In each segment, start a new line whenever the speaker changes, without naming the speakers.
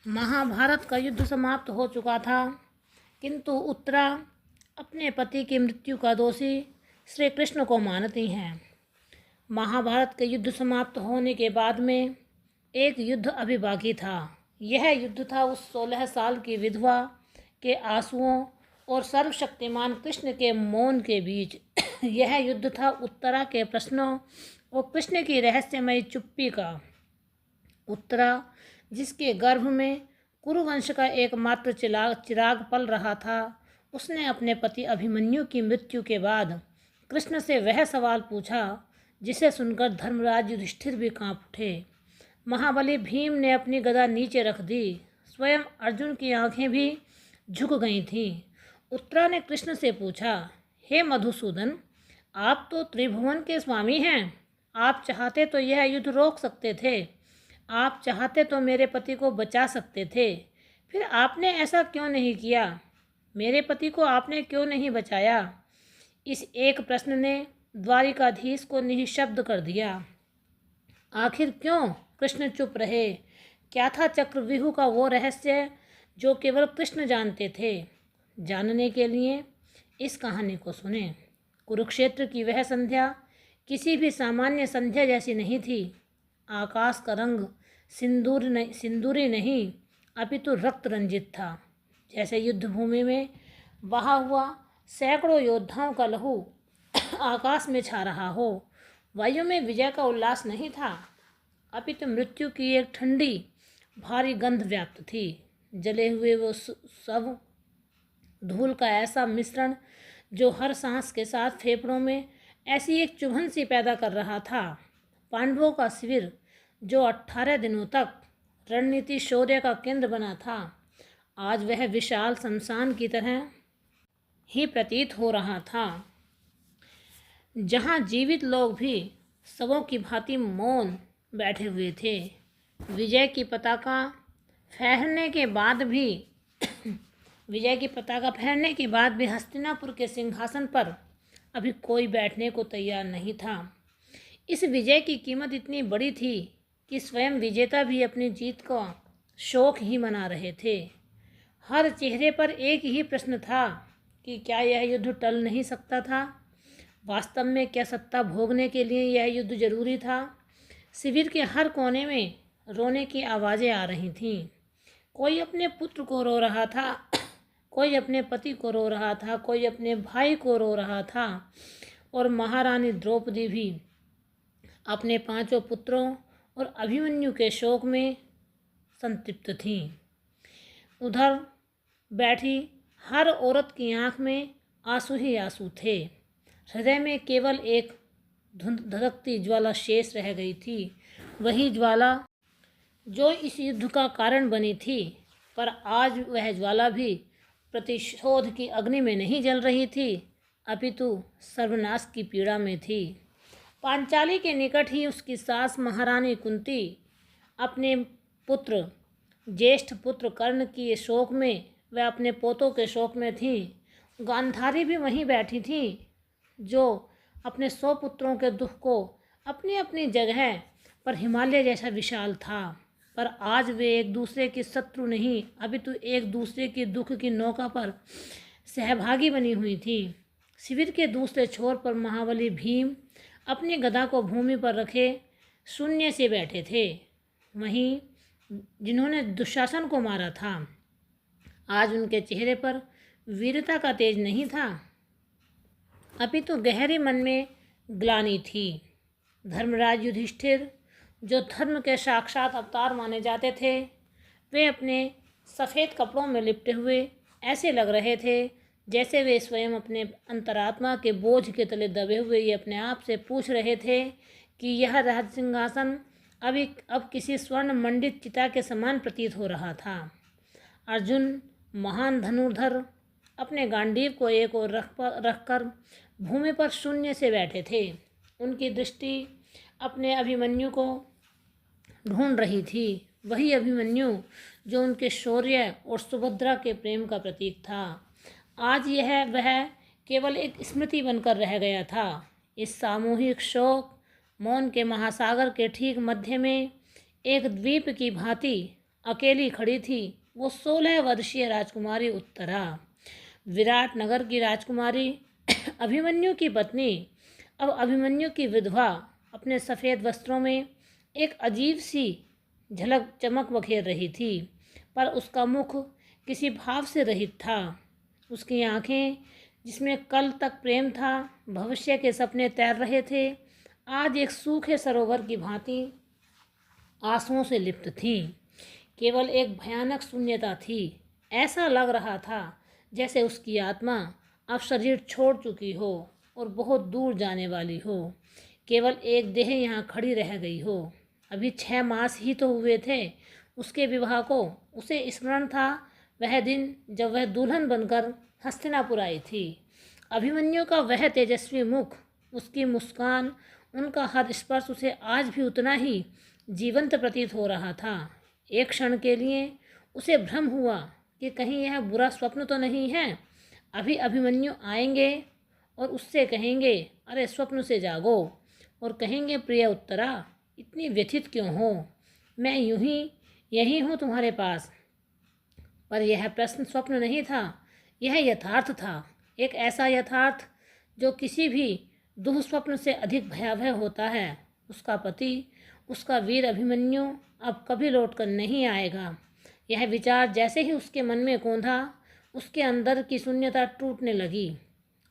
महाभारत का युद्ध समाप्त हो चुका था, किंतु उत्तरा अपने पति की मृत्यु का दोषी श्री कृष्ण को मानती हैं। महाभारत के युद्ध समाप्त होने के बाद में एक युद्ध अभी बाकी था। यह युद्ध था उस 16 साल की विधवा के आंसुओं और सर्वशक्तिमान कृष्ण के मौन के बीच। यह युद्ध था उत्तरा के प्रश्नों और कृष्ण की रहस्यमयी चुप्पी का। उत्तरा, जिसके गर्भ में कुरुवंश का एकमात्र चिराग पल रहा था, उसने अपने पति अभिमन्यु की मृत्यु के बाद कृष्ण से वह सवाल पूछा जिसे सुनकर धर्मराज युधिष्ठिर भी कांप उठे। महाबली भीम ने अपनी गदा नीचे रख दी। स्वयं अर्जुन की आंखें भी झुक गई थीं। उत्तरा ने कृष्ण से पूछा, हे मधुसूदन, आप तो त्रिभुवन के स्वामी हैं। आप चाहते तो यह युद्ध रोक सकते थे। आप चाहते तो मेरे पति को बचा सकते थे। फिर आपने ऐसा क्यों नहीं किया? मेरे पति को आपने क्यों नहीं बचाया? इस एक प्रश्न ने द्वारिकाधीश को निःशब्द कर दिया। आखिर क्यों कृष्ण चुप रहे? क्या था चक्रव्यूह का वो रहस्य जो केवल कृष्ण जानते थे? जानने के लिए इस कहानी को सुने। कुरुक्षेत्र की वह संध्या किसी भी सामान्य संध्या जैसी नहीं थी। आकाश का रंग सिंदूरी नहीं, अपितु रक्त रंजित था। जैसे युद्ध भूमि में बहा हुआ सैकड़ों योद्धाओं का लहू आकाश में छा रहा हो। वायु में विजय का उल्लास नहीं था, अपितु मृत्यु की एक ठंडी भारी गंध व्याप्त थी। जले हुए वो सब धूल का ऐसा मिश्रण जो हर सांस के साथ फेफड़ों में ऐसी एक चुभन सी पैदा कर रहा था। पांडवों का शिविर जो 18 दिनों तक रणनीति शौर्य का केंद्र बना था, आज वह विशाल शमशान की तरह ही प्रतीत हो रहा था, जहाँ जीवित लोग भी शवों की भांति मौन बैठे हुए थे। विजय की पताका फहरने के बाद भी हस्तिनापुर के सिंहासन पर अभी कोई बैठने को तैयार नहीं था। इस विजय की कीमत इतनी बड़ी थी कि स्वयं विजेता भी अपनी जीत का शोक ही मना रहे थे। हर चेहरे पर एक ही प्रश्न था कि क्या यह युद्ध टल नहीं सकता था? वास्तव में क्या सत्ता भोगने के लिए यह युद्ध जरूरी था? शिविर के हर कोने में रोने की आवाज़ें आ रही थीं। कोई अपने पुत्र को रो रहा था, कोई अपने पति को रो रहा था, कोई अपने भाई को रो रहा था, और महारानी द्रौपदी भी अपने 5 पुत्रों और अभिमन्यु के शोक में संतृप्त थीं। उधर बैठी हर औरत की आंख में आंसू ही आंसू थे। हृदय में केवल एक धधकती ज्वाला शेष रह गई थी, वही ज्वाला जो इस युद्ध का कारण बनी थी। पर आज वह ज्वाला भी प्रतिशोध की अग्नि में नहीं जल रही थी, अपितु सर्वनाश की पीड़ा में थी। पांचाली के निकट ही उसकी सास महारानी कुंती अपने पुत्र, ज्येष्ठ पुत्र कर्ण के शोक में वह अपने पोतों के शोक में थी। गांधारी भी वहीं बैठी थी, जो अपने 100 पुत्रों के दुख को अपनी अपनी जगह पर हिमालय जैसा विशाल था। पर आज वे एक दूसरे के शत्रु नहीं, अपितु एक दूसरे के दुख की नौका पर सहभागी बनी हुई थी। शिविर के दूसरे छोर पर महाबली भीम अपनी गदा को भूमि पर रखे शून्य से बैठे थे, वहीं जिन्होंने दुशासन को मारा था। आज उनके चेहरे पर वीरता का तेज नहीं था, अपितु गहरे मन में ग्लानि थी। धर्मराज युधिष्ठिर, जो धर्म के साक्षात अवतार माने जाते थे, वे अपने सफ़ेद कपड़ों में लिपटे हुए ऐसे लग रहे थे जैसे वे स्वयं अपने अंतरात्मा के बोझ के तले दबे हुए ये अपने आप से पूछ रहे थे कि यह राज सिंहासन अब किसी स्वर्ण मंडित चिता के समान प्रतीत हो रहा था। अर्जुन, महान धनुर्धर, अपने गांडीव को एक ओर रखकर भूमि पर शून्य से बैठे थे। उनकी दृष्टि अपने अभिमन्यु को ढूंढ रही थी, वही अभिमन्यु जो उनके शौर्य और सुभद्रा के प्रेम का प्रतीक था। आज वह केवल एक स्मृति बनकर रह गया था। इस सामूहिक शोक मौन के महासागर के ठीक मध्य में एक द्वीप की भांति अकेली खड़ी थी वो 16 वर्षीय राजकुमारी उत्तरा, विराट नगर की राजकुमारी, अभिमन्यु की पत्नी। अब अभिमन्यु की विधवा अपने सफ़ेद वस्त्रों में एक अजीब सी झलक चमक बखेर रही थी, पर उसका मुख किसी भाव से रहित था। उसकी आंखें, जिसमें कल तक प्रेम था, भविष्य के सपने तैर रहे थे, आज एक सूखे सरोवर की भांति आंसुओं से लिप्त थीं। केवल एक भयानक शून्यता थी। ऐसा लग रहा था जैसे उसकी आत्मा अब शरीर छोड़ चुकी हो और बहुत दूर जाने वाली हो। केवल एक देह यहाँ खड़ी रह गई हो। अभी 6 मास ही तो हुए थे उसके विवाह को। उसे स्मरण था वह दिन जब वह दुल्हन बनकर हस्तिनापुर आई थी। अभिमन्यु का वह तेजस्वी मुख, उसकी मुस्कान, उनका हर स्पर्श उसे आज भी उतना ही जीवंत प्रतीत हो रहा था। एक क्षण के लिए उसे भ्रम हुआ कि कहीं यह बुरा स्वप्न तो नहीं है। अभी अभिमन्यु आएंगे और उससे कहेंगे, अरे स्वप्न से जागो, और कहेंगे, प्रिय उत्तरा, इतनी व्यथित क्यों हो? मैं यूं ही यही हूँ तुम्हारे पास। पर यह प्रश्न स्वप्न नहीं था, यह यथार्थ था। एक ऐसा यथार्थ जो किसी भी दुःस्वप्न से अधिक भयावह होता है। उसका पति, उसका वीर अभिमन्यु अब कभी लौटकर नहीं आएगा। यह विचार जैसे ही उसके मन में कौंधा, उसके अंदर की शून्यता टूटने लगी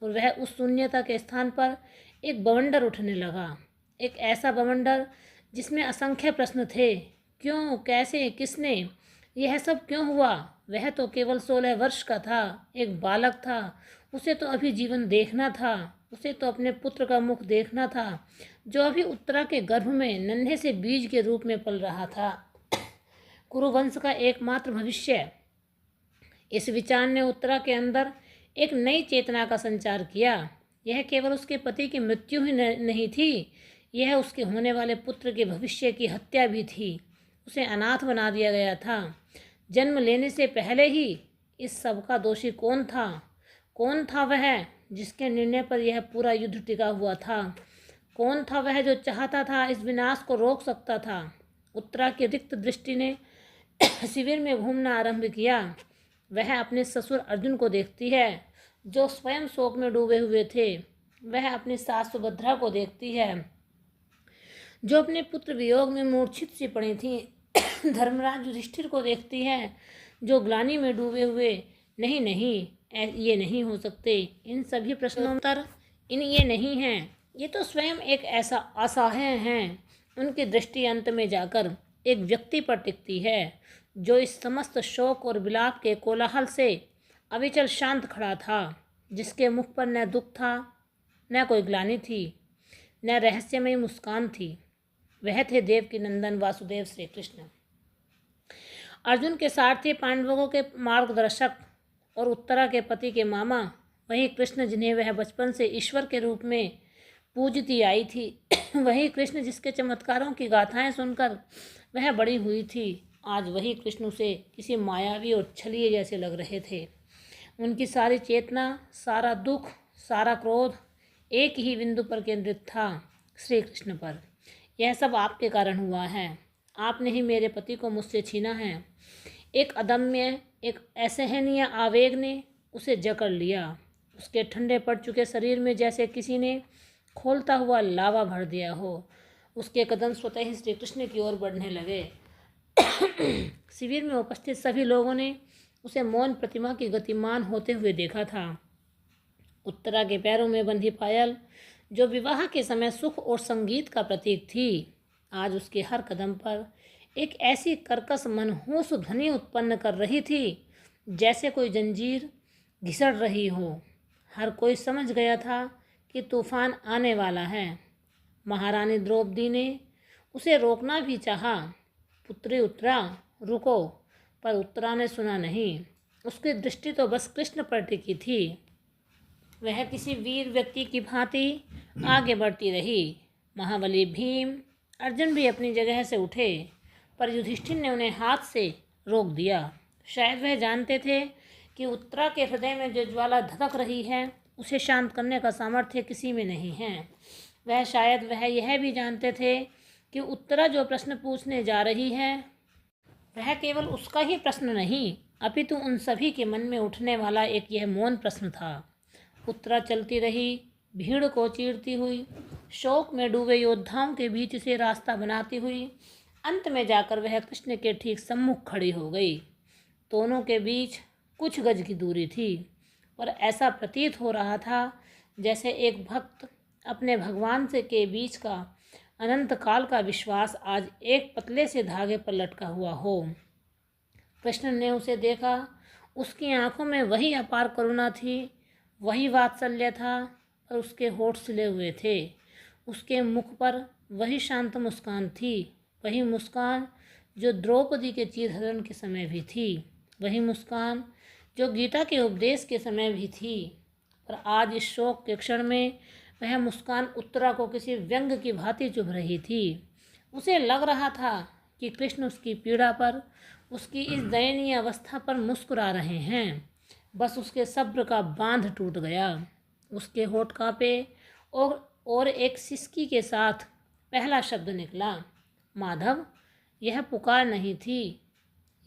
और वह उस शून्यता के स्थान पर एक बवंडर उठने लगा। एक ऐसा बवंडर जिसमें असंख्य प्रश्न थे। क्यों, कैसे, किसने, यह सब क्यों हुआ? वह तो केवल 16 वर्ष का था, एक बालक था। उसे तो अभी जीवन देखना था। उसे तो अपने पुत्र का मुख देखना था, जो अभी उत्तरा के गर्भ में नन्हे से बीज के रूप में पल रहा था। कुरुवंश का एकमात्र भविष्य। इस विचार ने उत्तरा के अंदर एक नई चेतना का संचार किया। यह केवल उसके पति की मृत्यु ही नहीं थी, यह उसके होने वाले पुत्र के भविष्य की हत्या भी थी। उसे अनाथ बना दिया गया था। जन्म लेने से पहले ही इस सब का दोषी कौन था? कौन था वह जिसके निर्णय पर यह पूरा युद्ध टिका हुआ था? कौन था वह जो चाहता था इस विनाश को रोक सकता था? उत्तरा की रिक्त दृष्टि ने शिविर में घूमना आरंभ किया। वह अपने ससुर अर्जुन को देखती है, जो स्वयं शोक में डूबे हुए थे। वह अपनी सास सुभद्रा को देखती है, जो अपने पुत्र वियोग में मूर्छित सी पड़ी थी। धर्मराज युधिष्ठिर को देखती है, जो ग्लानि में डूबे हुए, नहीं नहीं, ये नहीं हो सकते, इन सभी प्रश्नों उत्तर ये नहीं हैं, ये तो स्वयं एक ऐसा असहाय हैं। उनकी दृष्टि अंत में जाकर एक व्यक्ति पर टिकती है, जो इस समस्त शोक और विलाप के कोलाहल से अविचल शांत खड़ा था, जिसके मुख पर न दुख था, न कोई ग्लानि थी, न रहस्यमयी मुस्कान थी। वह थे देव की नंदन वासुदेव श्री कृष्ण, अर्जुन के सारथी, पांडवों के मार्गदर्शक और उत्तरा के पति के मामा। वही कृष्ण जिन्हें वह बचपन से ईश्वर के रूप में पूजती आई थी। वही कृष्ण जिसके चमत्कारों की गाथाएं सुनकर वह बड़ी हुई थी। आज वही कृष्ण उसे किसी मायावी और छलिए जैसे लग रहे थे। उनकी सारी चेतना, सारा दुख, सारा क्रोध एक ही बिंदु पर केंद्रित था, श्री कृष्ण पर। यह सब आपके कारण हुआ है। आपने ही मेरे पति को मुझसे छीना है। एक अदम्य, एक असहनीय आवेग ने उसे जकड़ लिया। उसके ठंडे पड़ चुके शरीर में जैसे किसी ने खोलता हुआ लावा भर दिया हो। उसके कदम स्वतः ही श्री कृष्ण की ओर बढ़ने लगे। शिविर में उपस्थित सभी लोगों ने उसे मौन प्रतिमा की गतिमान होते हुए देखा था। उत्तरा के पैरों में बंधी पायल, जो विवाह के समय सुख और संगीत का प्रतीक थी, आज उसके हर कदम पर एक ऐसी कर्कश मनहूस ध्वनि उत्पन्न कर रही थी, जैसे कोई जंजीर घिसड़ रही हो। हर कोई समझ गया था कि तूफान आने वाला है। महारानी द्रौपदी ने उसे रोकना भी चाहा, पुत्री उत्तरा रुको, पर उत्तरा ने सुना नहीं। उसकी दृष्टि तो बस कृष्ण पर टिकी थी। वह किसी वीर व्यक्ति की भांति आगे बढ़ती रही। महाबली भीम, अर्जुन भी अपनी जगह से उठे, पर युधिष्ठिर ने उन्हें हाथ से रोक दिया। शायद वह जानते थे कि उत्तरा के हृदय में जो ज्वाला धधक रही है, उसे शांत करने का सामर्थ्य किसी में नहीं है। वह यह भी जानते थे कि उत्तरा जो प्रश्न पूछने जा रही है, वह केवल उसका ही प्रश्न नहीं, अपितु उन सभी के मन में उठने वाला एक यह मौन प्रश्न था। उत्तरा चलती रही, भीड़ को चीरती हुई, शोक में डूबे योद्धाओं के बीच से रास्ता बनाती हुई। अंत में जाकर वह कृष्ण के ठीक सम्मुख खड़ी हो गई। दोनों के बीच कुछ गज की दूरी थी, पर ऐसा प्रतीत हो रहा था जैसे एक भक्त अपने भगवान से के बीच का अनंत काल का विश्वास आज एक पतले से धागे पर लटका हुआ हो। कृष्ण ने उसे देखा। उसकी आंखों में वही अपार करुणा थी, वही वात्सल्य था, पर उसके होठ सिले हुए थे। उसके मुख पर वही शांत मुस्कान थी, वही मुस्कान जो द्रौपदी के चीरहरण के समय भी थी, वही मुस्कान जो गीता के उपदेश के समय भी थी। पर आज इस शोक के क्षण में वह मुस्कान उत्तरा को किसी व्यंग की भांति चुभ रही थी। उसे लग रहा था कि कृष्ण उसकी पीड़ा पर, उसकी इस दयनीय अवस्था पर मुस्कुरा रहे हैं। बस उसके सब्र का बांध टूट गया। उसके होठ कांपे और एक सिसकी के साथ पहला शब्द निकला, माधव। यह पुकार नहीं थी,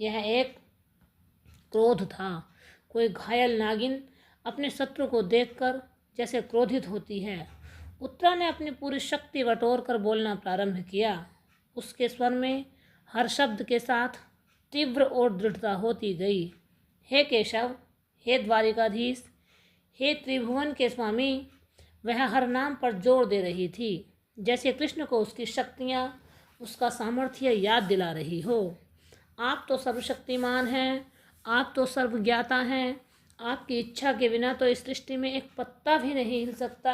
यह एक क्रोध था। कोई घायल नागिन अपने शत्रु को देखकर जैसे क्रोधित होती है। उत्तरा ने अपनी पूरी शक्ति बटोर कर बोलना प्रारंभ किया। उसके स्वर में हर शब्द के साथ तीव्र और दृढ़ता होती गई। हे केशव, हे द्वारिकाधीश, हे त्रिभुवन के स्वामी। वह हर नाम पर जोर दे रही थी, जैसे कृष्ण को उसकी शक्तियाँ, उसका सामर्थ्य याद दिला रही हो। आप तो सर्वशक्तिमान हैं, आप तो सर्वज्ञाता हैं। आपकी इच्छा के बिना तो इस सृष्टि में एक पत्ता भी नहीं हिल सकता।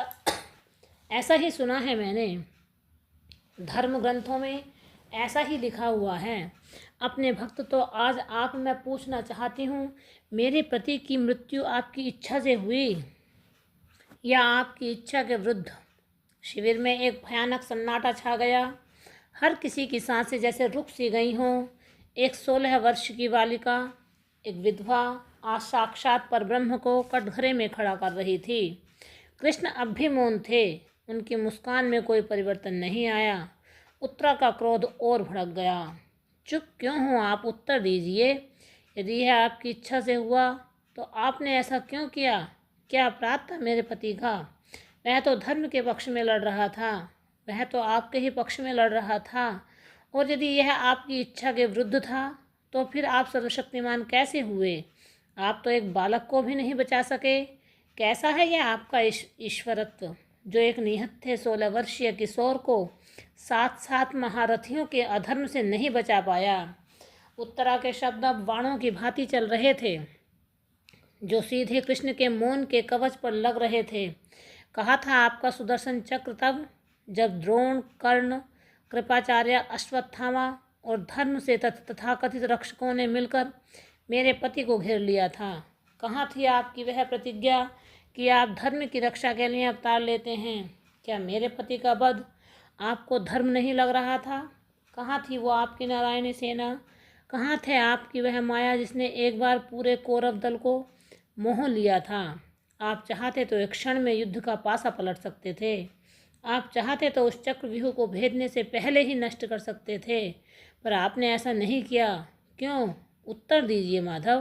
ऐसा ही सुना है मैंने, धर्म ग्रंथों में ऐसा ही लिखा हुआ है। अपने भक्त तो आज आप मैं पूछना चाहती हूँ, मेरे पति की मृत्यु आपकी इच्छा से हुई या आपकी इच्छा के विरुद्ध? शिविर में एक भयानक सन्नाटा छा गया। हर किसी की सांसें जैसे रुक सी गई हों। एक 16 वर्ष की बालिका, एक विधवा, आज साक्षात परब्रह्म को कटघरे में खड़ा कर रही थी। कृष्ण अब भी मौन थे। उनकी मुस्कान में कोई परिवर्तन नहीं आया। उत्तरा का क्रोध और भड़क गया। चुप क्यों हो आप? उत्तर दीजिए। यदि यह आपकी इच्छा से हुआ तो आपने ऐसा क्यों किया? क्या अपराध था मेरे पति का? वह तो धर्म के पक्ष में लड़ रहा था, वह तो आपके ही पक्ष में लड़ रहा था। और यदि यह आपकी इच्छा के विरुद्ध था तो फिर आप सर्वशक्तिमान कैसे हुए? आप तो एक बालक को भी नहीं बचा सके। कैसा है यह आपका ईश्वरत्व, जो एक निहत्थे 16 वर्षीय किशोर को 7 महारथियों के अधर्म से नहीं बचा पाया? उत्तरा के शब्द अब बाणों की भांति चल रहे थे, जो सीधे कृष्ण के मौन के कवच पर लग रहे थे। कहा था आपका सुदर्शन चक्र तब, जब द्रोण, कर्ण, कृपाचार्य, अश्वत्थामा और धर्म से तथाकथित रक्षकों ने मिलकर मेरे पति को घेर लिया था। कहाँ थी आपकी वह प्रतिज्ञा कि आप धर्म की रक्षा के लिए अवतार लेते हैं? क्या मेरे पति का वध आपको धर्म नहीं लग रहा था? कहाँ थी वो आपकी नारायणी सेना? कहाँ थे आपकी वह माया जिसने एक बार पूरे कौरव दल को मोह लिया था? आप चाहते तो एक क्षण में युद्ध का पासा पलट सकते थे। आप चाहते तो उस चक्रव्यूह को भेदने से पहले ही नष्ट कर सकते थे, पर आपने ऐसा नहीं किया। क्यों? उत्तर दीजिए माधव।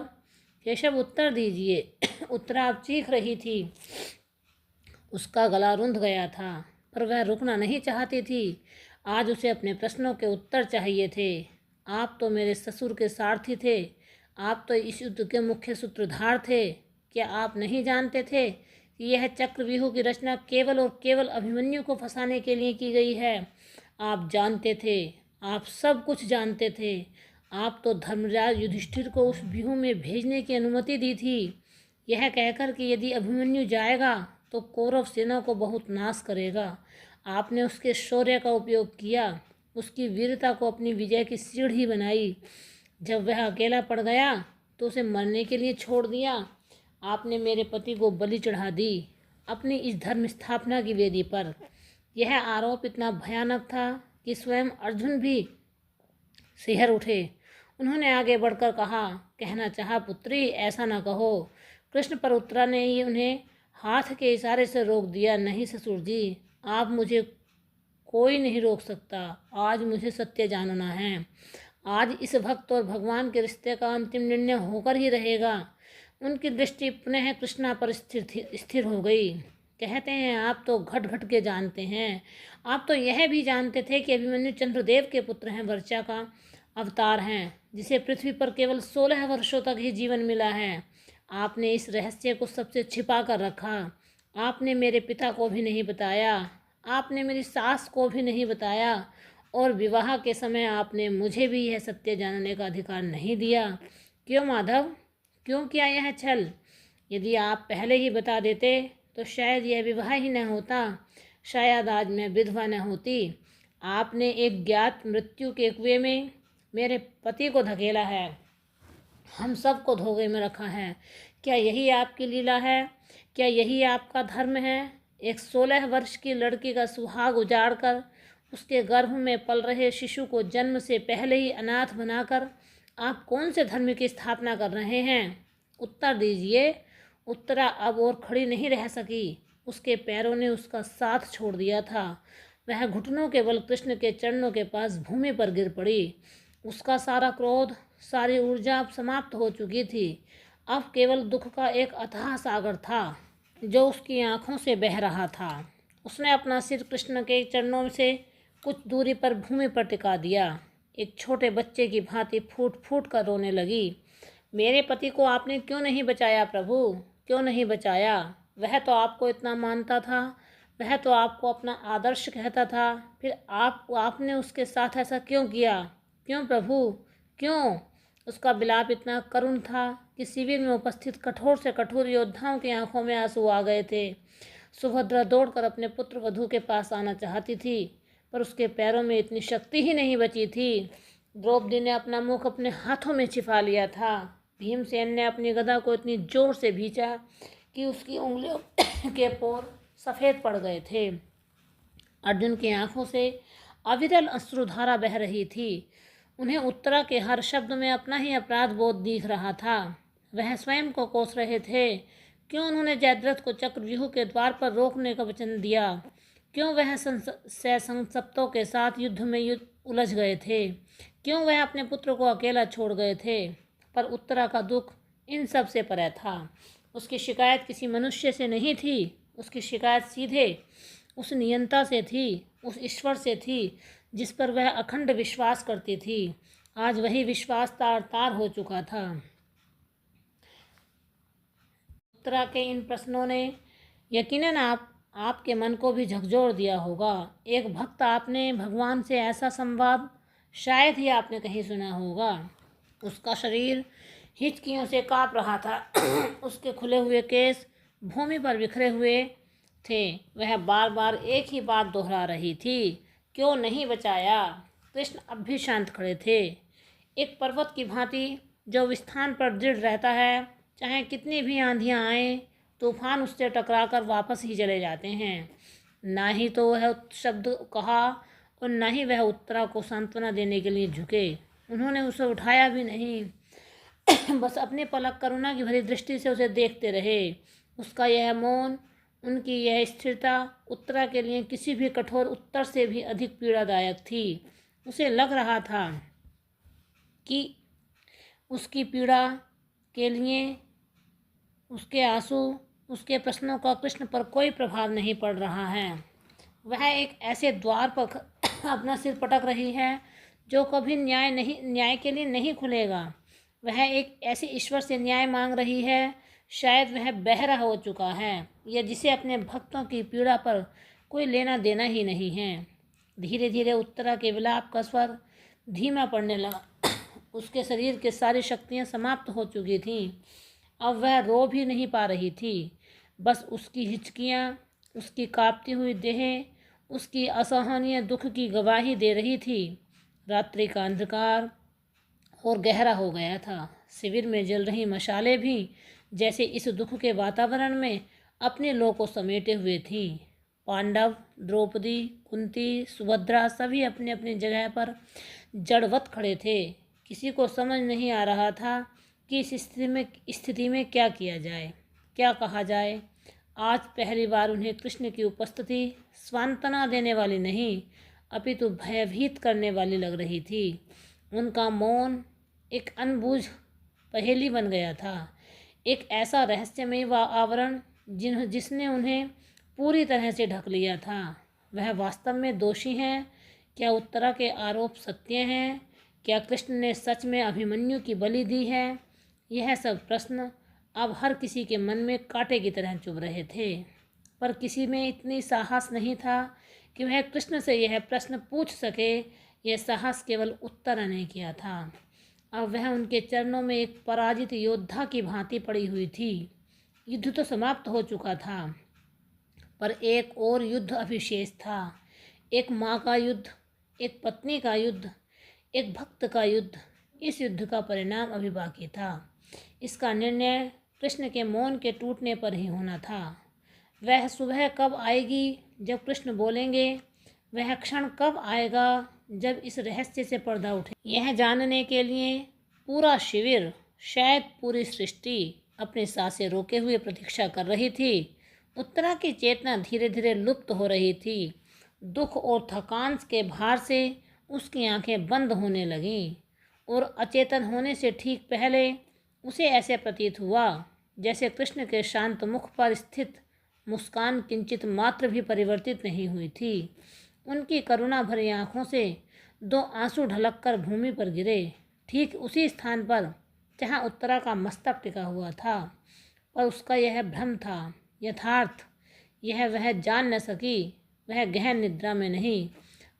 केशव, उत्तर दीजिए। उत्तरा अब चीख रही थी। उसका गला रुंध गया था, पर वह रुकना नहीं चाहती थी। आज उसे अपने प्रश्नों के उत्तर चाहिए थे। आप तो मेरे ससुर के सारथी थे, आप तो इस युद्ध के मुख्य सूत्रधार थे। क्या आप नहीं जानते थे कि यह चक्रव्यूह की रचना केवल और केवल अभिमन्यु को फंसाने के लिए की गई है? आप जानते थे, आप सब कुछ जानते थे। आप तो धर्मराज युधिष्ठिर को उस व्यूह में भेजने की अनुमति दी थी, यह कहकर कि यदि अभिमन्यु जाएगा तो कौरव सेना को बहुत नाश करेगा। आपने उसके शौर्य का उपयोग किया, उसकी वीरता को अपनी विजय की सीढ़ी बनाई। जब वह अकेला पड़ गया तो उसे मरने के लिए छोड़ दिया। आपने मेरे पति को बलि चढ़ा दी अपनी इस धर्म स्थापना की वेदी पर। यह आरोप इतना भयानक था कि स्वयं अर्जुन भी सिहर उठे। उन्होंने आगे बढ़कर कहा, कहना चाहा, पुत्री ऐसा ना कहो। कृष्ण पर उत्तरा ने ही उन्हें हाथ के इशारे से रोक दिया। नहीं ससुर जी, आप मुझे कोई नहीं रोक सकता। आज मुझे सत्य जानना है। आज इस भक्त और भगवान के रिश्ते का अंतिम निर्णय होकर ही रहेगा। उनकी दृष्टि पुनः कृष्णा पर स्थिर हो गई। कहते हैं आप तो घट घट के जानते हैं। आप तो यह भी जानते थे कि अभिमन्यु चंद्रदेव के पुत्र हैं, वर्चा का अवतार हैं, जिसे पृथ्वी पर केवल 16 वर्षों तक ही जीवन मिला है। आपने इस रहस्य को सबसे छिपा कर रखा। आपने मेरे पिता को भी नहीं बताया, आपने मेरी सास को भी नहीं बताया, और विवाह के समय आपने मुझे भी यह सत्य जानने का अधिकार नहीं दिया। क्यों माधव, क्यों किया यह छल? यदि आप पहले ही बता देते तो शायद यह विवाह ही न होता, शायद आज मैं विधवा न होती। आपने एक ज्ञात मृत्यु के कुएं में मेरे पति को धकेला है, हम सब को धोखे में रखा है। क्या यही आपकी लीला है? क्या यही आपका धर्म है? एक 16 वर्ष की लड़की का सुहाग उजाड़ कर, उसके गर्भ में पल रहे शिशु को जन्म से पहले ही अनाथ बनाकर आप कौन से धर्म की स्थापना कर रहे हैं? उत्तर दीजिए। उत्तरा अब और खड़ी नहीं रह सकी। उसके पैरों ने उसका साथ छोड़ दिया था। वह घुटनों के बल कृष्ण के चरणों के पास भूमि पर गिर पड़ी। उसका सारा क्रोध, सारी ऊर्जा अब समाप्त हो चुकी थी। अब केवल दुख का एक अथाह सागर था जो उसकी आंखों से बह रहा था। उसने अपना सिर कृष्ण के चरणों से कुछ दूरी पर भूमि पर टिका दिया। एक छोटे बच्चे की भांति फूट फूट कर रोने लगी। मेरे पति को आपने क्यों नहीं बचाया प्रभु, क्यों नहीं बचाया? वह तो आपको इतना मानता था, वह तो आपको अपना आदर्श कहता था, फिर आपने उसके साथ ऐसा क्यों किया? क्यों प्रभु, क्यों? उसका विलाप इतना करुण था कि शिविर में उपस्थित कठोर से कठोर योद्धाओं की आंखों में आंसू आ गए थे। सुभद्रा दौड़कर अपने पुत्र वधू के पास आना चाहती थी, पर उसके पैरों में इतनी शक्ति ही नहीं बची थी। द्रौपदी ने अपना मुख अपने हाथों में छिपा लिया था। भीमसेन ने अपनी गदा को इतनी जोर से भींचा कि उसकी उंगलियों के पोर सफ़ेद पड़ गए थे। अर्जुन की आंखों से अविरल अश्रुधारा बह रही थी। उन्हें उत्तरा के हर शब्द में अपना ही अपराध बोध दिख रहा था। वह स्वयं को कोस रहे थे। क्यों उन्होंने जयद्रथ को चक्रव्यूह के द्वार पर रोकने का वचन दिया? क्यों वह संसप्तों के साथ युद्ध में उलझ गए थे? क्यों वह अपने पुत्र को अकेला छोड़ गए थे? पर उत्तरा का दुख इन सब से परे था। उसकी शिकायत किसी मनुष्य से नहीं थी। उसकी शिकायत सीधे उस नियंता से थी, उस ईश्वर से थी जिस पर वह अखंड विश्वास करती थी। आज वही विश्वास तार तार हो चुका था। उत्तरा के इन प्रश्नों ने यकीनन आपके मन को भी झकझोर दिया होगा। एक भक्त, आपने भगवान से ऐसा संवाद शायद ही आपने कहीं सुना होगा। उसका शरीर हिचकियों से काँप रहा था। उसके खुले हुए केस भूमि पर बिखरे हुए थे। वह बार बार एक ही बात दोहरा रही थी, क्यों नहीं बचाया? कृष्ण अब भी शांत खड़े थे, एक पर्वत की भांति जो स्थान पर दृढ़ रहता है। चाहे कितनी भी आंधियां आए, तूफान उससे टकराकर वापस ही चले जाते हैं। ना ही तो वह शब्द कहा और ना ही वह उत्तरा को सांत्वना देने के लिए झुके। उन्होंने उसे उठाया भी नहीं, बस अपने पलक करुणा की भरी दृष्टि से उसे देखते रहे। उसका यह मौन, उनकी यह स्थिरता उत्तरा के लिए किसी भी कठोर उत्तर से भी अधिक पीड़ादायक थी। उसे लग रहा था कि उसकी पीड़ा के लिए उसके आंसू, उसके प्रश्नों का कृष्ण पर कोई प्रभाव नहीं पड़ रहा है। वह एक ऐसे द्वार पर अपना सिर पटक रही है जो कभी न्याय के लिए नहीं खुलेगा। वह एक ऐसे ईश्वर से न्याय मांग रही है, शायद वह बहरा हो चुका है या जिसे अपने भक्तों की पीड़ा पर कोई लेना देना ही नहीं है। धीरे धीरे उत्तरा के विलाप का स्वर धीमा पड़ने लगा। उसके शरीर की सारी शक्तियाँ समाप्त हो चुकी थीं। अब वह रो भी नहीं पा रही थी। बस उसकी हिचकियाँ, उसकी कांपती हुई देह, उसकी असहनीय दुख की गवाही दे रही थी। रात्रि का अंधकार और गहरा हो गया था। शिविर में जल रही मशालें भी जैसे इस दुख के वातावरण में अपने लोग को समेटे हुए थी। पांडव, द्रौपदी, कुंती, सुभद्रा सभी अपनी अपनी जगह पर जड़वत खड़े थे। किसी को समझ नहीं आ रहा था कि इस स्थिति में क्या किया जाए, क्या कहा जाए। आज पहली बार उन्हें कृष्ण की उपस्थिति सांत्वना देने वाली नहीं, अपितु भयभीत करने वाली लग रही थी। उनका मौन एक अनबूझ पहेली बन गया था, एक ऐसा रहस्यमय व आवरण जिसने उन्हें पूरी तरह से ढक लिया था। वह वास्तव में दोषी हैं? क्या उत्तरा के आरोप सत्य हैं? क्या कृष्ण ने सच में अभिमन्यु की बलि दी है? यह सब प्रश्न अब हर किसी के मन में कांटे की तरह चुभ रहे थे, पर किसी में इतनी साहस नहीं था कि वह कृष्ण से यह प्रश्न पूछ सके। यह साहस केवल उत्तरा ने किया था। अब वह उनके चरणों में एक पराजित योद्धा की भांति पड़ी हुई थी। युद्ध तो समाप्त हो चुका था, पर एक और युद्ध अभिशेष था। एक माँ का युद्ध, एक पत्नी का युद्ध, एक भक्त का युद्ध। इस युद्ध का परिणाम अभी बाकी था। इसका निर्णय कृष्ण के मौन के टूटने पर ही होना था। वह सुबह कब आएगी जब कृष्ण बोलेंगे? वह क्षण कब आएगा जब इस रहस्य से पर्दा उठे? यह जानने के लिए पूरा शिविर, शायद पूरी सृष्टि अपनी सांसें रोके हुए प्रतीक्षा कर रही थी। उत्तरा की चेतना धीरे धीरे लुप्त हो रही थी। दुख और थकान के भार से उसकी आंखें बंद होने लगीं और अचेतन होने से ठीक पहले उसे ऐसे प्रतीत हुआ जैसे कृष्ण के शांत मुख पर स्थित मुस्कान किंचित मात्र भी परिवर्तित नहीं हुई थी। उनकी करुणा भरी आंखों से दो आंसू ढलक कर भूमि पर गिरे, ठीक उसी स्थान पर जहाँ उत्तरा का मस्तक टिका हुआ था। पर उसका यह भ्रम था, यथार्थ यह वह जान न सकी। वह गहन निद्रा में नहीं,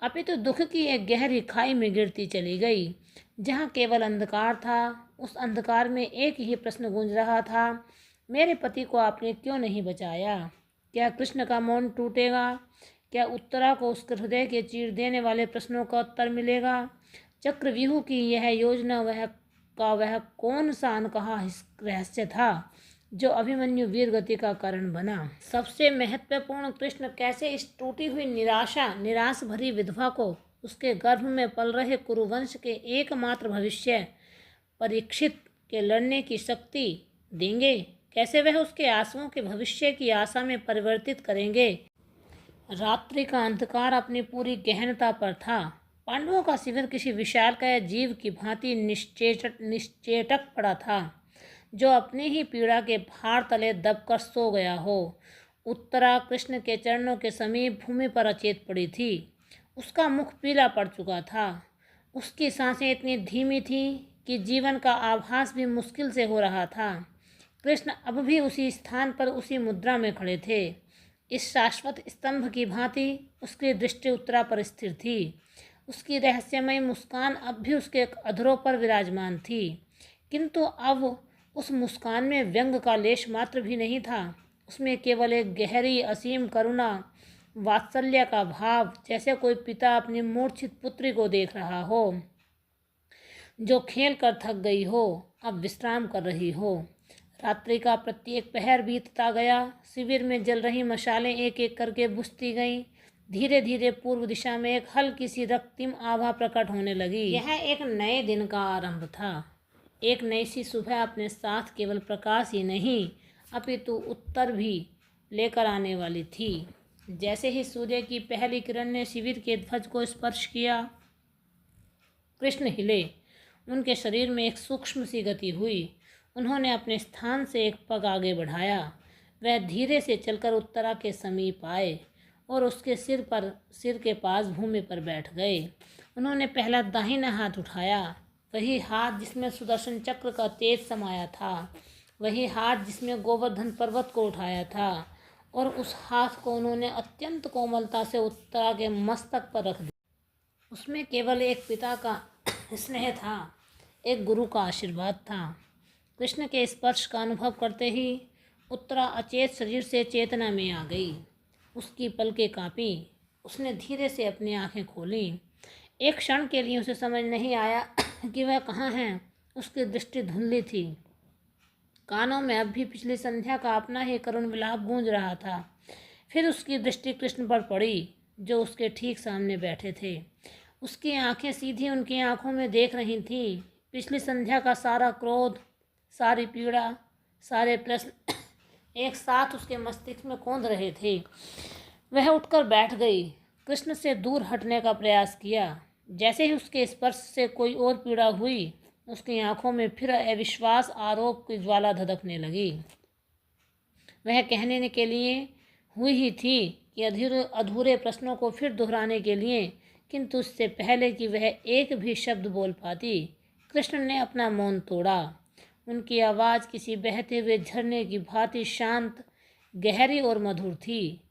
अपितु दुख की एक गहरी खाई में गिरती चली गई, जहाँ केवल अंधकार था। उस अंधकार में एक ही प्रश्न गूंज रहा था, मेरे पति को आपने क्यों नहीं बचाया? क्या कृष्ण का मौन टूटेगा? क्या उत्तरा को उसके हृदय के चीर देने वाले प्रश्नों का उत्तर मिलेगा? चक्रव्यूह की यह योजना वह कौन सा अनकहा रहस्य था जो अभिमन्यु वीर गति का कारण बना? सबसे महत्वपूर्ण, कृष्ण कैसे इस टूटी हुई निराश भरी विधवा को उसके गर्भ में पल रहे कुरुवंश के एकमात्र भविष्य परीक्षित के लड़ने की शक्ति देंगे? कैसे वह उसके आंसुओं के भविष्य की आशा में परिवर्तित करेंगे? रात्रि का अंधकार अपनी पूरी गहनता पर था। पांडवों का शिविर किसी विशालकाय जीव की भांति निश्चेटक पड़ा था, जो अपनी ही पीड़ा के भार तले दबकर सो गया हो। उत्तरा कृष्ण के चरणों के समीप भूमि पर अचेत पड़ी थी। उसका मुख पीला पड़ चुका था। उसकी सांसें इतनी धीमी थीं कि जीवन का आभास भी मुश्किल से हो रहा था। कृष्ण अब भी उसी स्थान पर, उसी मुद्रा में खड़े थे। इस शाश्वत स्तंभ की भांति उसकी दृष्टि उत्तरा पर स्थिर थी। उसकी रहस्यमय मुस्कान अब भी उसके अधरों पर विराजमान थी, किंतु अब उस मुस्कान में व्यंग का लेश मात्र भी नहीं था। उसमें केवल एक गहरी असीम करुणा, वात्सल्य का भाव, जैसे कोई पिता अपनी मूर्छित पुत्री को देख रहा हो, जो खेल कर थक गई हो, अब विश्राम कर रही हो। रात्रि का प्रत्येक पहर बीतता गया। शिविर में जल रही मशालें एक एक करके बुझती गईं। धीरे धीरे पूर्व दिशा में एक हल्की सी रक्तिम आभा प्रकट होने लगी। यह एक नए दिन का आरंभ था। एक नई सी सुबह अपने साथ केवल प्रकाश ही नहीं, अपितु उत्तर भी लेकर आने वाली थी। जैसे ही सूर्य की पहली किरण ने शिविर के ध्वज को स्पर्श किया, कृष्ण हिले। उनके शरीर में एक सूक्ष्म सी गति हुई। उन्होंने अपने स्थान से एक पग आगे बढ़ाया। वह धीरे से चलकर उत्तरा के समीप आए और उसके सिर के पास भूमि पर बैठ गए। उन्होंने पहला दाहिना हाथ उठाया, वही हाथ जिसमें सुदर्शन चक्र का तेज समाया था, वही हाथ जिसमें गोवर्धन पर्वत को उठाया था, और उस हाथ को उन्होंने अत्यंत कोमलता से उत्तरा के मस्तक पर रख दिया। उसमें केवल एक पिता का स्नेह था, एक गुरु का आशीर्वाद था। कृष्ण के स्पर्श का अनुभव करते ही उत्तरा अचेत शरीर से चेतना में आ गई। उसकी पलकें कांपी। उसने धीरे से अपनी आंखें खोलीं। एक क्षण के लिए उसे समझ नहीं आया कि वह कहाँ है। उसकी दृष्टि धुंधली थी। कानों में अब भी पिछली संध्या का अपना ही करुण विलाप गूंज रहा था। फिर उसकी दृष्टि कृष्ण पर पड़ी, जो उसके ठीक सामने बैठे थे। उसकी आंखें सीधी उनकी आंखों में देख रही थीं। पिछली संध्या का सारा क्रोध, सारी पीड़ा, सारे प्रश्न एक साथ उसके मस्तिष्क में कौंध रहे थे। वह उठकर बैठ गई, कृष्ण से दूर हटने का प्रयास किया। जैसे ही उसके स्पर्श से कोई और पीड़ा हुई, उसकी आंखों में फिर अविश्वास आरोप की ज्वाला धधकने लगी। वह कहने के लिए हुई ही थी कि अधूरे प्रश्नों को फिर दोहराने के लिए, किंतु उससे पहले कि वह एक भी शब्द बोल पाती, कृष्ण ने अपना मौन तोड़ा। उनकी आवाज़ किसी बहते हुए झरने की भांति शांत, गहरी और मधुर थी।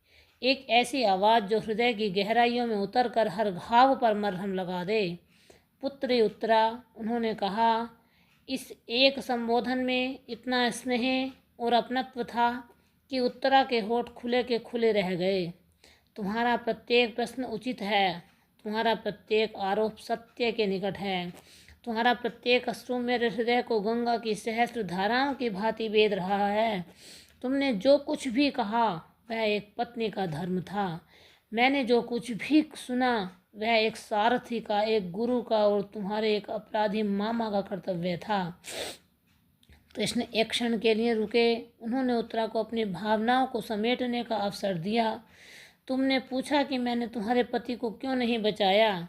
एक ऐसी आवाज़ जो हृदय की गहराइयों में उतरकर हर घाव पर मरहम लगा दे। पुत्री उत्तरा, उन्होंने कहा। इस एक संबोधन में इतना स्नेह और अपनत्व था कि उत्तरा के होठ खुले के खुले रह गए। तुम्हारा प्रत्येक प्रश्न उचित है, तुम्हारा प्रत्येक आरोप सत्य के निकट है, तुम्हारा प्रत्येक अश्रु मेरे हृदय को गंगा की सहस्त्र धाराओं की भांति वेद रहा है। तुमने जो कुछ भी कहा वह एक पत्नी का धर्म था। मैंने जो कुछ भी सुना वह एक सारथी का, एक गुरु का और तुम्हारे एक अपराधी मामा का कर्तव्य था। कृष्ण एक क्षण के लिए रुके। उन्होंने उत्तरा को अपनी भावनाओं को समेटने का अवसर दिया। तुमने पूछा कि मैंने तुम्हारे पति को क्यों नहीं बचाया।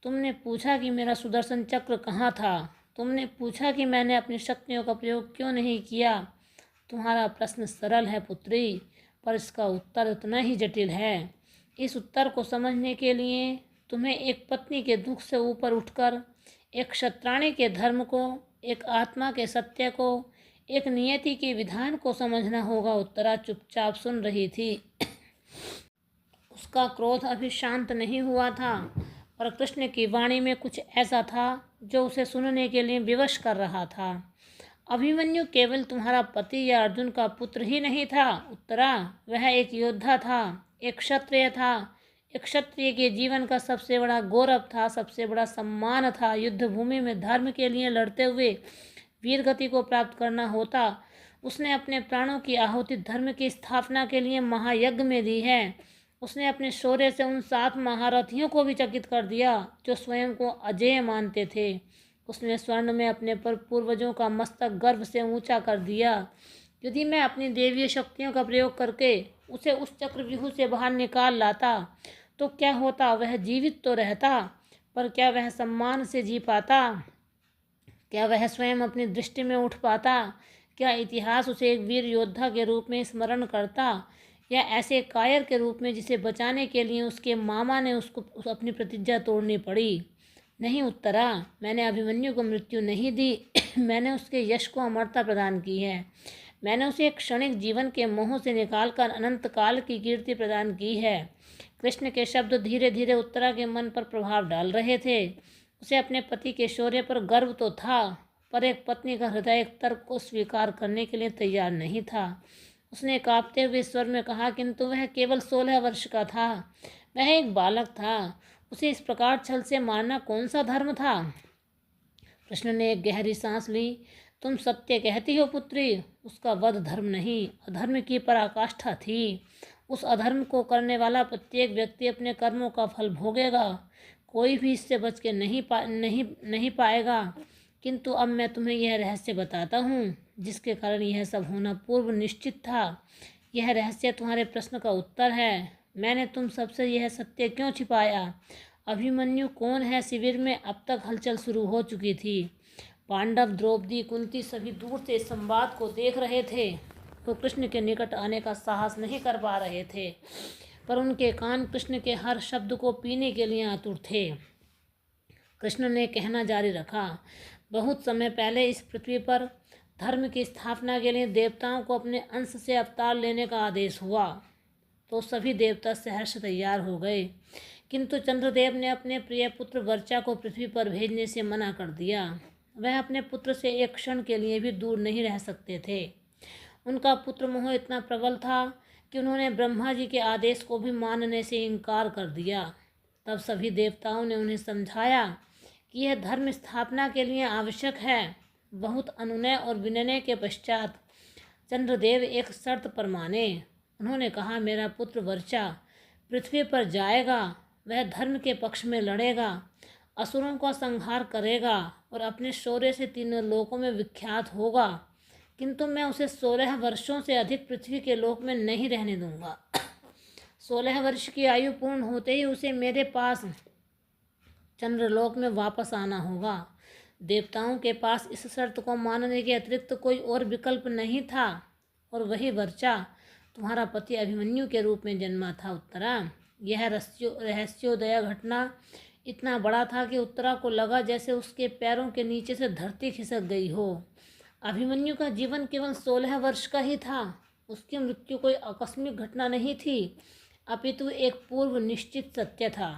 तुमने पूछा कि मेरा सुदर्शन चक्र कहाँ था। तुमने पूछा कि मैंने अपनी शक्तियों का प्रयोग क्यों नहीं किया। तुम्हारा प्रश्न सरल है पुत्री, पर इसका उत्तर इतना ही जटिल है। इस उत्तर को समझने के लिए तुम्हें एक पत्नी के दुख से ऊपर उठकर एक क्षत्राणी के धर्म को, एक आत्मा के सत्य को, एक नियति के विधान को समझना होगा। उत्तरा चुपचाप सुन रही थी। उसका क्रोध अभी शांत नहीं हुआ था, पर कृष्ण की वाणी में कुछ ऐसा था जो उसे सुनने के लिए विवश कर रहा था। अभिमन्यु केवल तुम्हारा पति या अर्जुन का पुत्र ही नहीं था उत्तरा, वह एक योद्धा था, एक क्षत्रिय था। एक क्षत्रिय के जीवन का सबसे बड़ा गौरव था, सबसे बड़ा सम्मान था। युद्ध भूमि में धर्म के लिए लड़ते हुए वीर गति को प्राप्त करना होता। उसने अपने प्राणों की आहुति धर्म की स्थापना के लिए महायज्ञ में दी है। उसने अपने शौर्य से उन 7 महारथियों को भी चकित कर दिया जो स्वयं को अजेय मानते थे। उसने स्वर्ण में अपने पूर्वजों का मस्तक गर्व से ऊंचा कर दिया। यदि मैं अपनी देवीय शक्तियों का प्रयोग करके उसे उस चक्रव्यूह से बाहर निकाल लाता तो क्या होता। वह जीवित तो रहता, पर क्या वह सम्मान से जी पाता। क्या वह स्वयं अपनी दृष्टि में उठ पाता। क्या इतिहास उसे एक वीर योद्धा के रूप में स्मरण करता, या ऐसे कायर के रूप में जिसे बचाने के लिए उसके मामा ने उसको अपनी प्रतिज्ञा तोड़नी पड़ी। नहीं उत्तरा, मैंने अभिमन्यु को मृत्यु नहीं दी। मैंने उसके यश को अमरता प्रदान की है। मैंने उसे एक क्षणिक जीवन के मोह से निकालकर अनंत काल की कीर्ति प्रदान की है। कृष्ण के शब्द धीरे धीरे उत्तरा के मन पर प्रभाव डाल रहे थे। उसे अपने पति के शौर्य पर गर्व तो था, पर एक पत्नी का हृदय एक तर्क को स्वीकार करने के लिए तैयार नहीं था। उसने कांपते हुए स्वर में कहा, किंतु वह केवल 16 वर्ष का था, वह एक बालक था। उसे इस प्रकार छल से मारना कौन सा धर्म था। कृष्ण ने एक गहरी सांस ली। तुम सत्य कहती हो पुत्री, उसका वध धर्म नहीं, अधर्म की पराकाष्ठा थी। उस अधर्म को करने वाला प्रत्येक व्यक्ति अपने कर्मों का फल भोगेगा। कोई भी इससे बच के नहीं पाएगा। किंतु अब मैं तुम्हें यह रहस्य बताता हूँ जिसके कारण यह सब होना पूर्व निश्चित था। यह रहस्य तुम्हारे प्रश्न का उत्तर है। मैंने तुम सबसे यह सत्य क्यों छिपाया। अभिमन्यु कौन है। शिविर में अब तक हलचल शुरू हो चुकी थी। पांडव, द्रौपदी, कुंती सभी दूर से इस संवाद को देख रहे थे। वो कृष्ण के निकट आने का साहस नहीं कर पा रहे थे, पर उनके कान कृष्ण के हर शब्द को पीने के लिए आतुर थे। कृष्ण ने कहना जारी रखा, बहुत समय पहले इस पृथ्वी पर धर्म की स्थापना के लिए देवताओं को अपने अंश से अवतार लेने का आदेश हुआ, तो सभी देवता सहर्ष तैयार हो गए। किंतु चंद्रदेव ने अपने प्रिय पुत्र वर्चा को पृथ्वी पर भेजने से मना कर दिया। वह अपने पुत्र से एक क्षण के लिए भी दूर नहीं रह सकते थे। उनका पुत्र मोह इतना प्रबल था कि उन्होंने ब्रह्मा जी के आदेश को भी मानने से इनकार कर दिया। तब सभी देवताओं ने उन्हें समझाया कि यह धर्म स्थापना के लिए आवश्यक है। बहुत अनुनय और विनय के पश्चात चंद्रदेव एक शर्त पर माने। उन्होंने कहा, मेरा पुत्र वर्चा पृथ्वी पर जाएगा, वह धर्म के पक्ष में लड़ेगा, असुरों का संहार करेगा और अपने शौर्य से 3 लोकों में विख्यात होगा। किंतु मैं उसे 16 वर्षों से अधिक पृथ्वी के लोक में नहीं रहने दूंगा। 16 वर्ष की आयु पूर्ण होते ही उसे मेरे पास चंद्रलोक में वापस आना होगा। देवताओं के पास इस शर्त को मानने के अतिरिक्त कोई और विकल्प नहीं था, और वही वर्चा तुम्हारा पति अभिमन्यु के रूप में जन्मा था उत्तरा। यह रहस्योदय घटना इतना बड़ा था कि उत्तरा को लगा जैसे उसके पैरों के नीचे से धरती खिसक गई हो। अभिमन्यु का जीवन केवल 16 वर्ष का ही था। उसकी मृत्यु कोई आकस्मिक घटना नहीं थी, अपितु एक पूर्व निश्चित सत्य था।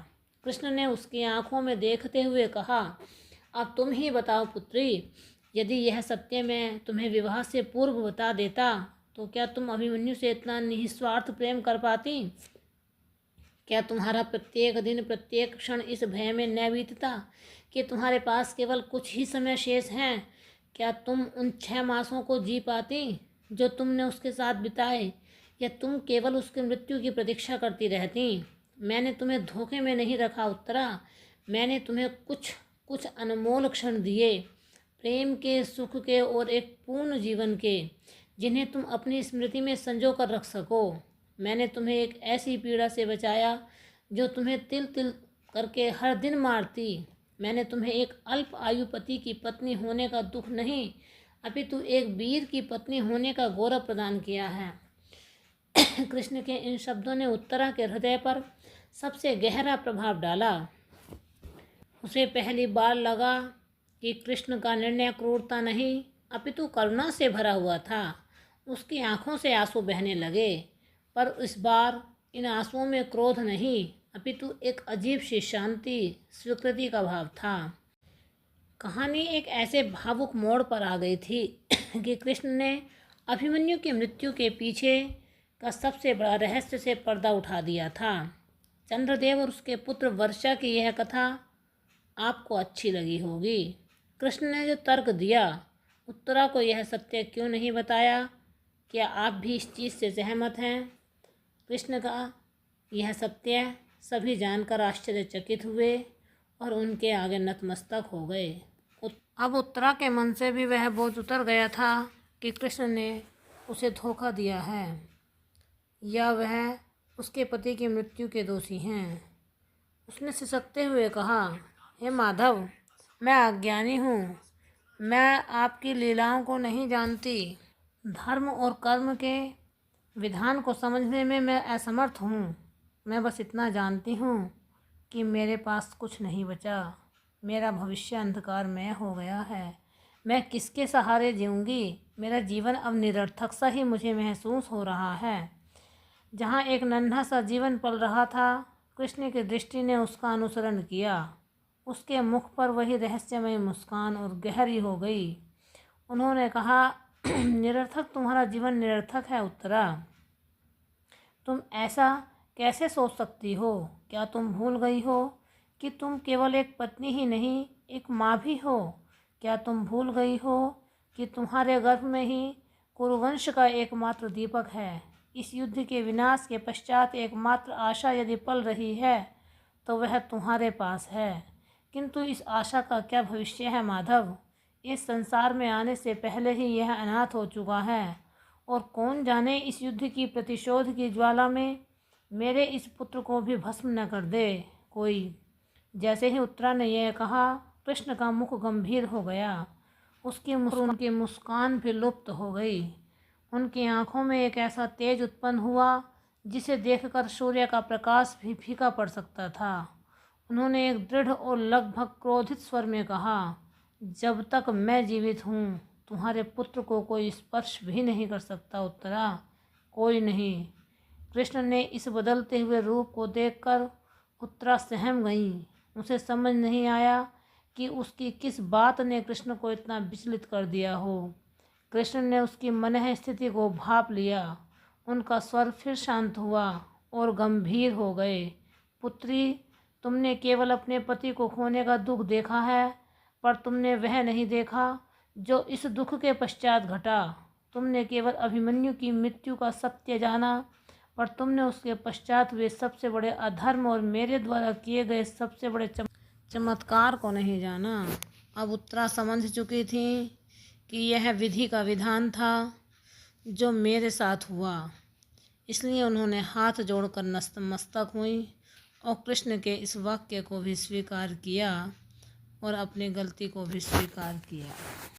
कृष्ण ने उसकी आंखों में देखते हुए कहा, अब तुम ही बताओ पुत्री, यदि यह सत्य मैं तुम्हें विवाह से पूर्व बता देता तो क्या तुम अभिमन्यु से इतना निस्वार्थ प्रेम कर पाती? क्या तुम्हारा प्रत्येक दिन प्रत्येक क्षण इस भय में न बीतता कि तुम्हारे पास केवल कुछ ही समय शेष हैं? क्या तुम उन 6 मासों को जी पाती जो तुमने उसके साथ बिताए, या तुम केवल उसकी मृत्यु की प्रतीक्षा करती रहती? मैंने तुम्हें धोखे में नहीं रखा उत्तरा। मैंने तुम्हें कुछ अनमोल क्षण दिए, प्रेम के, सुख के और एक पूर्ण जीवन के, जिन्हें तुम अपनी स्मृति में संजो कर रख सको। मैंने तुम्हें एक ऐसी पीड़ा से बचाया जो तुम्हें तिल तिल करके हर दिन मारती। मैंने तुम्हें एक अल्प आयु पति की पत्नी होने का दुख नहीं, अपितु एक वीर की पत्नी होने का गौरव प्रदान किया है। कृष्ण के इन शब्दों ने उत्तरा के हृदय पर सबसे गहरा प्रभाव डाला। उसे पहली बार लगा कि कृष्ण का निर्णय क्रूरता नहीं अपितु करुणा से भरा हुआ था। उसकी आंखों से आंसू बहने लगे, पर इस बार इन आंसुओं में क्रोध नहीं अपितु एक अजीब सी शांति, स्वीकृति का भाव था। कहानी एक ऐसे भावुक मोड़ पर आ गई थी कि कृष्ण ने अभिमन्यु की मृत्यु के पीछे का सबसे बड़ा रहस्य से पर्दा उठा दिया था। चंद्रदेव और उसके पुत्र वर्षा की यह कथा आपको अच्छी लगी होगी। कृष्ण ने जो तर्क दिया, उत्तरा को यह सत्य क्यों नहीं बताया? क्या आप भी इस चीज़ से सहमत हैं? कृष्ण का यह सत्य सभी जानकर आश्चर्यचकित हुए और उनके आगे नतमस्तक हो गए। अब उत्तरा के मन से भी वह बोझ उतर गया था कि कृष्ण ने उसे धोखा दिया है या वह उसके पति की मृत्यु के दोषी हैं। उसने सिसकते हुए कहा, हे माधव, मैं अज्ञानी हूँ, मैं आपकी लीलाओं को नहीं जानती। धर्म और कर्म के विधान को समझने में मैं असमर्थ हूँ। मैं बस इतना जानती हूँ कि मेरे पास कुछ नहीं बचा। मेरा भविष्य अंधकारमय हो गया है। मैं किसके सहारे जीऊँगी? मेरा जीवन अब निरर्थक सा ही मुझे महसूस हो रहा है। जहाँ एक नन्हा सा जीवन पल रहा था, कृष्ण की दृष्टि ने उसका अनुसरण किया। उसके मुख पर वही रहस्यमय मुस्कान और गहरी हो गई। उन्होंने कहा, निरर्थक तुम्हारा जीवन निरर्थक है उत्तरा। तुम ऐसा कैसे सोच सकती हो? क्या तुम भूल गई हो कि तुम केवल एक पत्नी ही नहीं, एक माँ भी हो? क्या तुम भूल गई हो कि तुम्हारे गर्भ में ही कुरुवंश का एकमात्र दीपक है? इस युद्ध के विनाश के पश्चात एकमात्र आशा यदि पल रही है तो वह तुम्हारे पास है। किंतु इस आशा का क्या भविष्य है माधव? इस संसार में आने से पहले ही यह अनाथ हो चुका है, और कौन जाने इस युद्ध की प्रतिशोध की ज्वाला में मेरे इस पुत्र को भी भस्म न कर दे कोई। जैसे ही उत्तरा ने यह कहा, कृष्ण का मुख गंभीर हो गया। उनकी मुस्कान भी लुप्त हो गई। उनकी आंखों में एक ऐसा तेज उत्पन्न हुआ जिसे देखकर सूर्य का प्रकाश भी फीका पड़ सकता था। उन्होंने एक दृढ़ और लगभग क्रोधित स्वर में कहा, जब तक मैं जीवित हूँ तुम्हारे पुत्र को कोई स्पर्श भी नहीं कर सकता उत्तरा, कोई नहीं। कृष्ण ने इस बदलते हुए रूप को देखकर उत्तरा सहम गई। उसे समझ नहीं आया कि उसकी किस बात ने कृष्ण को इतना विचलित कर दिया हो। कृष्ण ने उसकी मनः स्थिति को भांप लिया। उनका स्वर फिर शांत हुआ और गंभीर हो गए। पुत्री, तुमने केवल अपने पति को खोने का दुख देखा है, पर तुमने वह नहीं देखा जो इस दुख के पश्चात घटा। तुमने केवल अभिमन्यु की मृत्यु का सत्य जाना, पर तुमने उसके पश्चात हुए सबसे बड़े अधर्म और मेरे द्वारा किए गए सबसे बड़े चमत्कार को नहीं जाना। अब उत्तरा समझ चुकी थी कि यह विधि का विधान था जो मेरे साथ हुआ। इसलिए उन्होंने हाथ जोड़कर नतमस्तक हुई और कृष्ण के इस वाक्य को भी स्वीकार किया और अपनी गलती को भी स्वीकार किया।